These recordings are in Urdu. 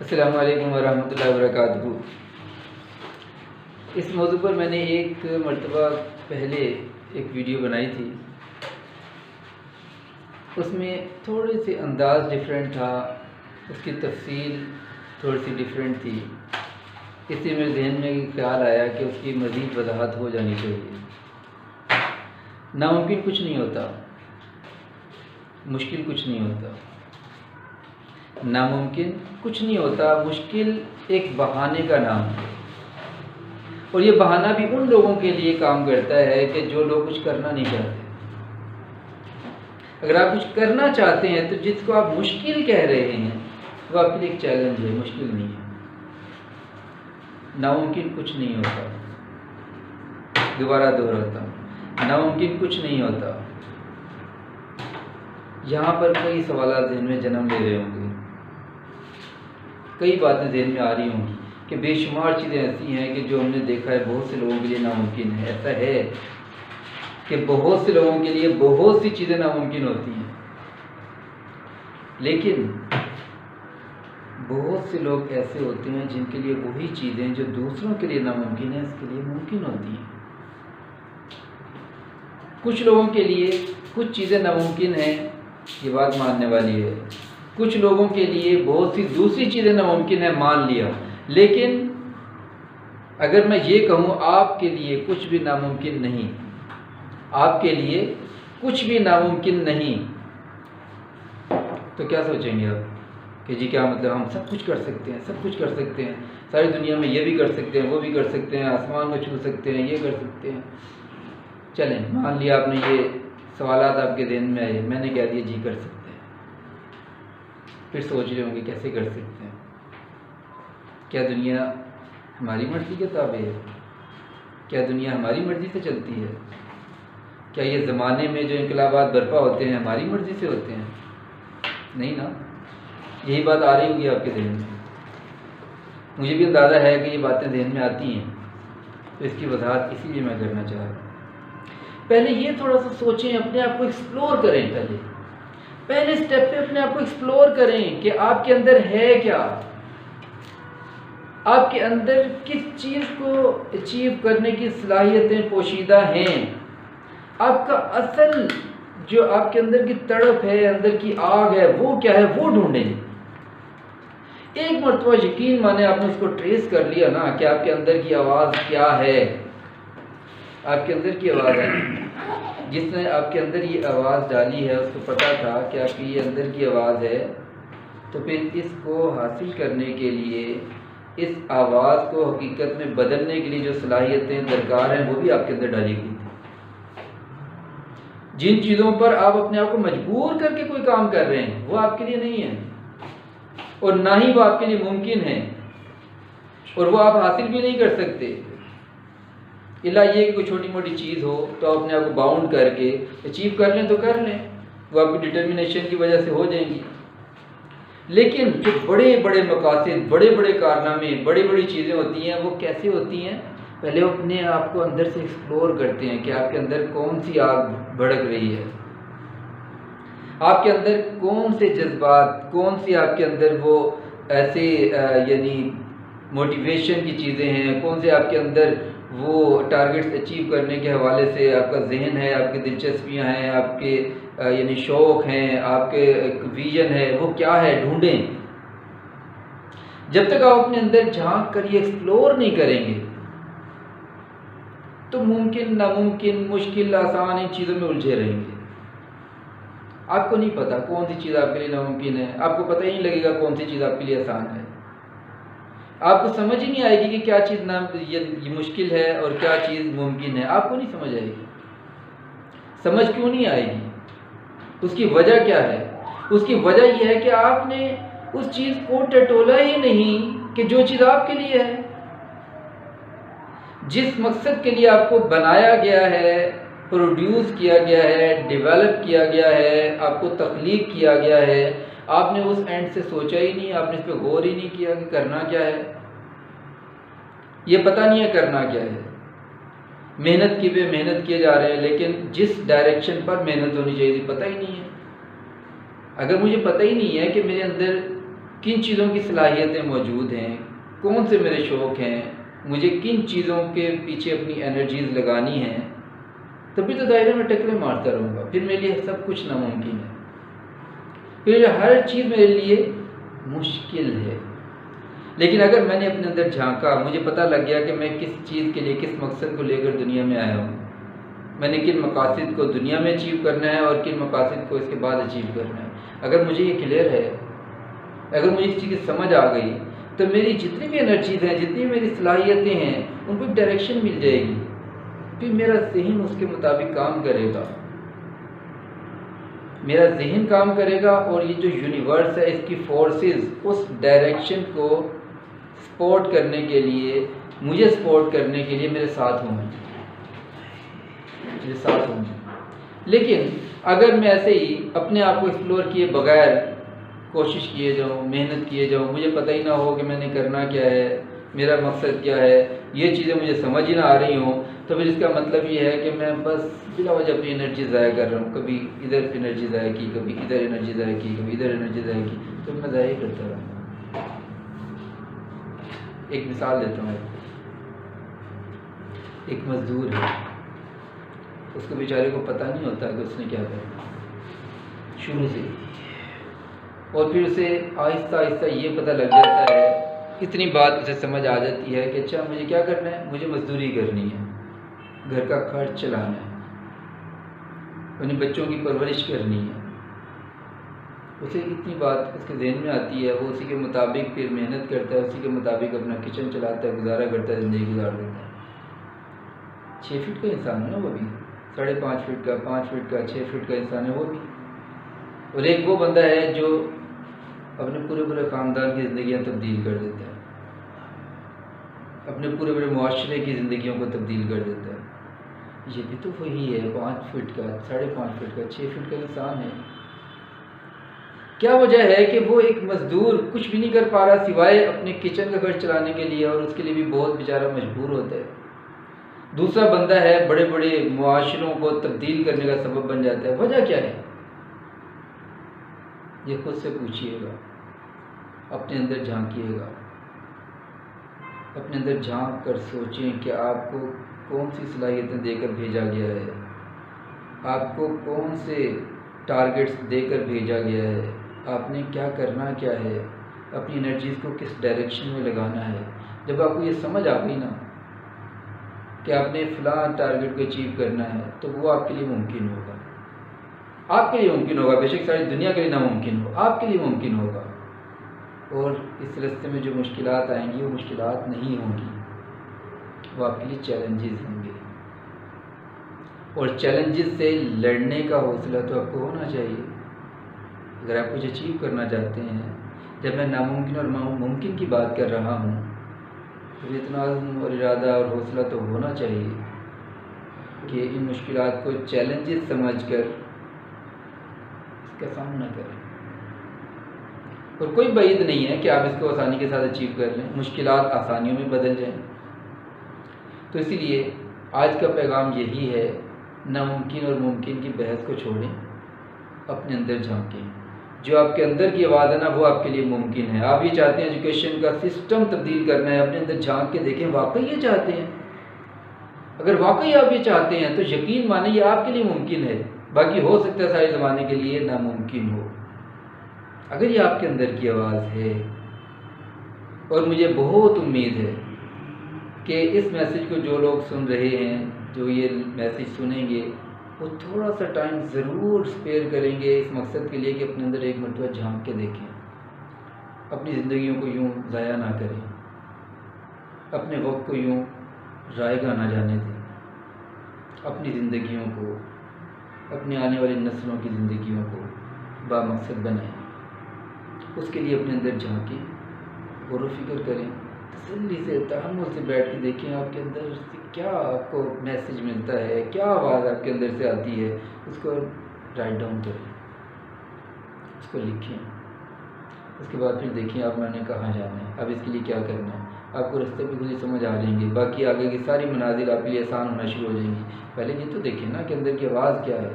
السلام علیکم ورحمۃ اللہ وبرکاتہ۔ اس موضوع پر میں نے ایک مرتبہ پہلے ایک ویڈیو بنائی تھی، اس میں تھوڑے سے انداز ڈیفرنٹ تھا، اس کی تفصیل تھوڑی سی ڈیفرنٹ تھی، اس لیے میرے ذہن میں خیال آیا کہ اس کی مزید وضاحت ہو جانی چاہیے۔ ناممکن کچھ نہیں ہوتا، مشکل کچھ نہیں ہوتا، ناممکن کچھ نہیں ہوتا، مشکل ایک بہانے کا نام ہے، اور یہ بہانہ بھی ان لوگوں کے لیے کام کرتا ہے کہ جو لوگ کچھ کرنا نہیں چاہتے۔ اگر آپ کچھ کرنا چاہتے ہیں تو جس کو آپ مشکل کہہ رہے ہیں وہ آپ کے لیے ایک چیلنج ہے، مشکل نہیں ہے۔ ناممکن کچھ نہیں ہوتا، دوبارہ دہراتا ہوں، ناممکن کچھ نہیں ہوتا۔ یہاں پر کئی سوالات ذہن میں جنم لے رہے ہوں گے، کئی باتیں ذہن میں آ رہی ہوں گی کہ بے شمار چیزیں ایسی ہیں کہ جو ہم نے دیکھا ہے بہت سے لوگوں کے لیے ناممکن ہے۔ ایسا ہے کہ بہت سے لوگوں کے لیے بہت سی چیزیں ناممکن ہوتی ہیں، لیکن بہت سے لوگ ایسے ہوتے ہیں جن کے لیے وہی چیزیں جو دوسروں کے لیے ناممکن ہیں اس کے لیے ممکن ہوتی ہیں۔ کچھ لوگوں کے لیے کچھ چیزیں ناممکن ہیں، یہ بات ماننے والی ہے۔ کچھ لوگوں کے لیے بہت سی دوسری چیزیں ناممکن ہیں، مان لیا۔ لیکن اگر میں یہ کہوں آپ کے لیے کچھ بھی ناممکن نہیں، آپ کے لیے کچھ بھی ناممکن نہیں، تو کیا سوچیں گے آپ کہ جی کیا مطلب ہم سب کچھ کر سکتے ہیں، سب کچھ کر سکتے ہیں، ساری دنیا میں یہ بھی کر سکتے ہیں، وہ بھی کر سکتے ہیں، آسمان کو چھو سکتے ہیں، یہ کر سکتے ہیں۔ چلیں مان لیا آپ نے یہ سوالات آپ کے ذہن میں آئے، میں نے کہہ دیا جی کر سکتے ہیں۔ پھر سوچ رہے ہوں گے کیسے کر سکتے ہیں؟ کیا دنیا ہماری مرضی کے تابع ہے؟ کیا دنیا ہماری مرضی سے چلتی ہے؟ کیا یہ زمانے میں جو انقلابات برپا ہوتے ہیں ہماری مرضی سے ہوتے ہیں؟ نہیں نا، یہی بات آ رہی ہوگی آپ کے ذہن میں۔ مجھے بھی اندازہ ہے کہ یہ باتیں ذہن میں آتی ہیں، تو اس کی وضاحت اسی لیے میں کرنا چاہ رہا ہوں۔ پہلے یہ تھوڑا سا سوچیں، اپنے آپ کو ایکسپلور کریں، پہلے سٹیپ پہ اپنے آپ کو ایکسپلور کریں کہ آپ کے اندر ہے کیا، آپ کے اندر کس چیز کو اچیو کرنے کی صلاحیتیں پوشیدہ ہیں۔ آپ کا اصل جو آپ کے اندر کی تڑپ ہے، اندر کی آگ ہے، وہ کیا ہے، وہ ڈھونڈیں۔ ایک مرتبہ یقین مانے آپ نے اس کو ٹریس کر لیا نا کہ آپ کے اندر کی آواز کیا ہے، آپ کے اندر کی آواز ہے، جس نے آپ کے اندر یہ آواز ڈالی ہے اس کو پتا تھا کہ آپ کی یہ اندر کی آواز ہے، تو پھر اس کو حاصل کرنے کے لیے، اس آواز کو حقیقت میں بدلنے کے لیے جو صلاحیتیں درکار ہیں وہ بھی آپ کے اندر ڈالی گئی تھی۔ جن چیزوں پر آپ اپنے آپ کو مجبور کر کے کوئی کام کر رہے ہیں وہ آپ کے لیے نہیں ہے، اور نہ ہی وہ آپ کے لیے ممکن ہے، اور وہ آپ حاصل بھی نہیں کر سکتے، الا یہ کہ کوئی چھوٹی موٹی چیز ہو تو آپ اپنے آپ کو باؤنڈ کر کے اچیو کر لیں تو کر لیں، وہ آپ کی ڈٹرمنیشن کی وجہ سے ہو جائیں گی۔ لیکن جو بڑے بڑے مقاصد، بڑے بڑے کارنامے، بڑی بڑی چیزیں ہوتی ہیں وہ کیسے ہوتی ہیں؟ پہلے وہ اپنے آپ کو اندر سے ایکسپلور کرتے ہیں کہ آپ کے اندر کون سی آگ بھڑک رہی ہے، آپ کے اندر کون سے جذبات، کون سی آپ کے اندر وہ ایسے یعنی موٹیویشن کی چیزیں ہیں، کون سے آپ کے اندر وہ ٹارگٹس اچیو کرنے کے حوالے سے آپ کا ذہن ہے، آپ کی دلچسپیاں ہیں، آپ کے یعنی شوق ہیں، آپ کے ایک ویژن ہے، وہ کیا ہے، ڈھونڈیں۔ جب تک آپ اپنے اندر جھانک کر یہ ایکسپلور نہیں کریں گے تو ممکن ناممکن، مشکل آسان ان چیزوں میں الجھے رہیں گے۔ آپ کو نہیں پتا کون سی چیز آپ کے لیے ناممکن ہے، آپ کو پتہ ہی نہیں لگے گا کون سی چیز آپ کے لیے آسان ہے، آپ کو سمجھ ہی نہیں آئے گی کہ کیا چیز یہ مشکل ہے اور کیا چیز ممکن ہے، آپ کو نہیں سمجھ آئے گی۔ سمجھ کیوں نہیں آئے گی؟ اس کی وجہ کیا ہے؟ اس کی وجہ یہ ہے کہ آپ نے اس چیز کو ٹٹولا ہی نہیں کہ جو چیز آپ کے لیے ہے، جس مقصد کے لیے آپ کو بنایا گیا ہے، پروڈیوس کیا گیا ہے، ڈیولپ کیا گیا ہے، آپ کو تخلیق کیا گیا ہے، آپ نے اس اینڈ سے سوچا ہی نہیں، آپ نے اس پہ غور ہی نہیں کیا کہ کرنا کیا ہے۔ یہ پتہ نہیں ہے کرنا کیا ہے، محنت کی پہ محنت کیے جا رہے ہیں، لیکن جس ڈائریکشن پر محنت ہونی چاہیے تھی پتہ ہی نہیں ہے۔ اگر مجھے پتہ ہی نہیں ہے کہ میرے اندر کن چیزوں کی صلاحیتیں موجود ہیں، کون سے میرے شوق ہیں، مجھے کن چیزوں کے پیچھے اپنی انرجیز لگانی ہیں، تبھی تو دائرے میں ٹکرے مارتا رہوں گا، پھر میرے لیے سب کچھ ناممکن ہے، پھر ہر چیز میرے لیے مشکل ہے۔ لیکن اگر میں نے اپنے اندر جھانکا، مجھے پتہ لگ گیا کہ میں کس چیز کے لیے، کس مقصد کو لے کر دنیا میں آیا ہوں، میں نے کن مقاصد کو دنیا میں اچیو کرنا ہے اور کن مقاصد کو اس کے بعد اچیو کرنا ہے، اگر مجھے یہ کلیئر ہے، اگر مجھے اس چیز کی سمجھ آ گئی، تو میری جتنی بھی انرجیز ہیں، جتنی میری صلاحیتیں ہیں، ان کو ڈائریکشن مل جائے گی، پھر میرا ذہن اس کے مطابق کام کرے گا، میرا ذہن کام کرے گا، اور یہ جو یونیورس ہے اس کی فورسز اس ڈائریکشن کو سپورٹ کرنے کے لیے، مجھے سپورٹ کرنے کے لیے میرے ساتھ ہوں گے، میرے ساتھ ہوں گے۔ لیکن اگر میں ایسے ہی اپنے آپ کو ایکسپلور کیے بغیر کوشش کیے جاؤں، محنت کیے جاؤں، مجھے پتہ ہی نہ ہو کہ میں نے کرنا کیا ہے، میرا مقصد کیا ہے، یہ چیزیں مجھے سمجھ ہی نہ آ رہی ہوں، تو پھر اس کا مطلب یہ ہے کہ میں بس بلا وجہ اپنی انرجی ضائع کر رہا ہوں، کبھی ادھر انرجی ضائع کی، کبھی ادھر انرجی ضائع کی، کبھی ادھر انرجی ضائع کی، تو میں ضائع کرتا رہا ہوں۔ ایک مثال دیتا ہوں، ایک مزدور ہے، اس کو بیچارے کو پتہ نہیں ہوتا کہ اس نے کیا کرنا شروع سے، اور پھر اسے آہستہ آہستہ یہ پتہ لگ جاتا ہے، اتنی بات اسے سمجھ آ جاتی ہے کہ اچھا مجھے کیا کرنا ہے، مجھے مزدوری کرنی ہے، گھر کا خرچ چلانا ہے، اپنے بچوں کی پرورش کرنی ہے، اسے اتنی بات اس کے ذہن میں آتی ہے، وہ اسی کے مطابق پھر محنت کرتا ہے، اسی کے مطابق اپنا کچن چلاتا ہے، گزارا کرتا ہے، زندگی گزار دیتا ہے۔ 6 فٹ کا انسان ہے وہ بھی، 5.5 فٹ کا، 5 فٹ کا، 6 فٹ کا انسان ہے وہ بھی، اور ایک وہ بندہ ہے جو اپنے پورے خاندان کی زندگیاں تبدیل کر دیتا ہے، اپنے پورے معاشرے کی زندگیوں کو تبدیل کر دیتا ہے۔ یہ بھی تو وہی ہے، 5 فٹ کا، 5.5 فٹ کا، 6 فٹ کا انسان ہے۔ کیا وجہ ہے کہ وہ ایک مزدور کچھ بھی نہیں کر پا رہا سوائے اپنے کچن کا خرچ چلانے کے لیے، اور اس کے لیے بھی بہت بیچارہ مجبور ہوتا ہے۔ دوسرا بندہ ہے بڑے معاشروں کو تبدیل کرنے کا سبب بن جاتا ہے۔ وجہ کیا ہے؟ یہ خود سے پوچھئے گا، اپنے اندر جھانکیے گا، اپنے اندر جھانک کر سوچیں کہ آپ کو کون سی صلاحیتیں دے کر بھیجا گیا ہے، آپ کو کون سے ٹارگٹس دے کر بھیجا گیا ہے، آپ نے کیا کرنا کیا ہے، اپنی انرجیز کو کس ڈائریکشن میں لگانا ہے۔ جب آپ کو یہ سمجھ آ گئی نا کہ آپ نے فلاں ٹارگٹ کو اچیو کرنا ہے، تو وہ آپ کے لیے ممکن ہوگا، آپ کے لیے ممکن ہوگا، بے شک ساری دنیا کے لیے ناممکن ہو، آپ کے لیے ممکن ہوگا۔ اور اس راستے میں جو مشکلات آئیں گی وہ مشکلات نہیں ہوں گی، وہ آپ کے لیے چیلنجز ہوں گے، اور چیلنجز سے لڑنے کا حوصلہ تو آپ کو ہونا چاہیے۔ اگر آپ کچھ اچیو کرنا چاہتے ہیں، جب میں ناممکن اور ممکن کی بات کر رہا ہوں، تو اتنا عزم اور ارادہ اور حوصلہ تو ہونا چاہیے کہ ان مشکلات کو چیلنجز سمجھ کر اس کا سامنا کریں۔ اور کوئی بعید نہیں ہے کہ آپ اس کو آسانی کے ساتھ اچیو کر لیں، مشکلات آسانیوں میں بدل جائیں۔ تو اسی لیے آج کا پیغام یہی ہے، ناممکن اور ممکن کی بحث کو چھوڑیں، اپنے اندر جھانکیں۔ جو آپ کے اندر کی آواز ہے نا، وہ آپ کے لیے ممکن ہے۔ آپ یہ چاہتے ہیں ایجوکیشن کا سسٹم تبدیل کرنا ہے، اپنے اندر جھانک کے دیکھیں واقعی یہ چاہتے ہیں۔ اگر واقعی آپ یہ چاہتے ہیں تو یقین مانیں یہ آپ کے لیے ممکن ہے، باقی ہو سکتا ہے سارے زمانے کے لیے ناممکن ہو۔ اگر یہ آپ کے اندر کی آواز ہے، اور مجھے بہت امید ہے کہ اس میسیج کو جو لوگ سن رہے ہیں، جو یہ میسیج سنیں گے، وہ تھوڑا سا ٹائم ضرور اسپیئر کریں گے اس مقصد کے لیے کہ اپنے اندر ایک مرتبہ جھانک کے دیکھیں، اپنی زندگیوں کو یوں ضائع نہ کریں، اپنے وقت کو یوں رائے گاہ نہ جانے دیں، اپنی زندگیوں کو، اپنی آنے والی نسلوں کی زندگیوں کو بامقصد بنائیں۔ اس کے لیے اپنے اندر جھانکیں، غور و فکر کریں، تسلی سے، تحمل سے بیٹھ کے دیکھیں آپ کے اندر سے کیا آپ کو میسیج ملتا ہے، کیا آواز آپ کے اندر سے آتی ہے، اس کو رائٹ ڈاؤن کریں، اس کو لکھیں۔ اس کے بعد پھر دیکھیں آپ نے کہاں جانا ہے، اب اس کے لیے کیا کرنا ہے۔ آپ کو رستے بھی خود سمجھ آ جائیں گے، باقی آگے کی ساری منازل آپ کے لیے آسان ہونا شروع ہو جائیں گی۔ پہلے یہ تو دیکھیں نا کہ اندر کی آواز کیا ہے۔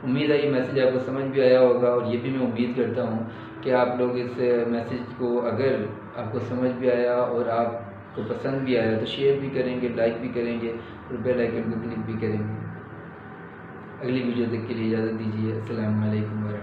امید ہے یہ میسیج آپ کو سمجھ بھی آیا ہوگا، اور یہ بھی میں امید کرتا ہوں کہ آپ لوگ اس میسیج کو اگر آپ کو سمجھ بھی آیا اور آپ کو پسند بھی آیا تو شیئر بھی کریں گے، لائک بھی کریں گے اور بیل آئیکن کو کلک بھی کریں گے۔ اگلی ویڈیو تک کے لیے اجازت دیجیے۔ السلام علیکم۔